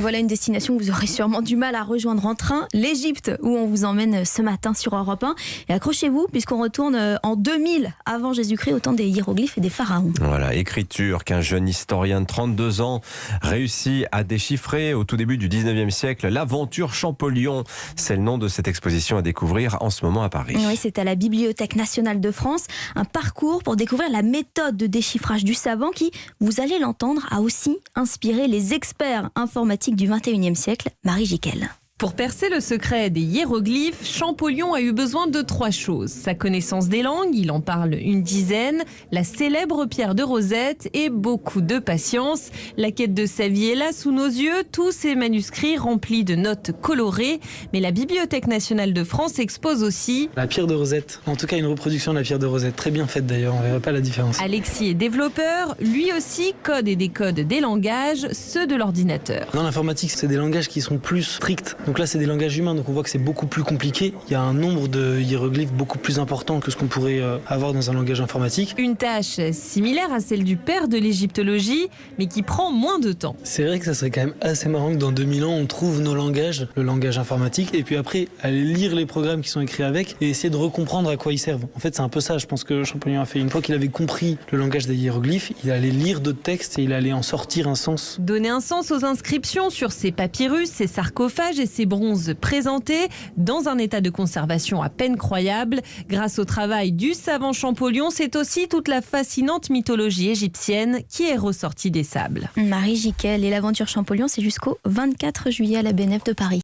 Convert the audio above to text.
Voilà une destination que vous aurez sûrement du mal à rejoindre en train, l'Égypte, où on vous emmène ce matin sur Europe 1. Et accrochez-vous, puisqu'on retourne en 2000 avant Jésus-Christ, au temps des hiéroglyphes et des pharaons. Voilà, écriture qu'un jeune historien de 32 ans réussit à déchiffrer au tout début du 19e siècle. L'aventure Champollion, c'est le nom de cette exposition à découvrir en ce moment à Paris. Oui, c'est à la Bibliothèque nationale de France. Un parcours pour découvrir la méthode de déchiffrage du savant qui, vous allez l'entendre, a aussi inspiré les experts informatiques du 21e siècle, Marie Jiquel. Pour percer le secret des hiéroglyphes, Champollion a eu besoin de 3 choses. Sa connaissance des langues, il en parle une dizaine, la célèbre pierre de Rosette et beaucoup de patience. La quête de sa vie est là sous nos yeux, tous ces manuscrits remplis de notes colorées. Mais la Bibliothèque nationale de France expose aussi la pierre de Rosette, en tout cas une reproduction de la pierre de Rosette, très bien faite d'ailleurs, on ne verrait pas la différence. Alexis est développeur, lui aussi code et décode des langages, ceux de l'ordinateur. Dans l'informatique, c'est des langages qui sont plus stricts. Donc là, c'est des langages humains, donc on voit que c'est beaucoup plus compliqué. Il y a un nombre de hiéroglyphes beaucoup plus important que ce qu'on pourrait avoir dans un langage informatique. Une tâche similaire à celle du père de l'égyptologie, mais qui prend moins de temps. C'est vrai que ça serait quand même assez marrant que dans 2000 ans, on trouve nos langages, le langage informatique, et puis après, aller lire les programmes qui sont écrits avec et essayer de recomprendre à quoi ils servent. En fait, c'est un peu ça, je pense que Champollion a fait. Une fois qu'il avait compris le langage des hiéroglyphes, il allait lire d'autres textes et il allait en sortir un sens. Donner un sens aux inscriptions sur ces papyrus, ces sarcophages et ces bronzes présentés dans un état de conservation à peine croyable. Grâce au travail du savant Champollion, c'est aussi toute la fascinante mythologie égyptienne qui est ressortie des sables. Marie Jiquel et l'aventure Champollion, c'est jusqu'au 24 juillet à la BNF de Paris.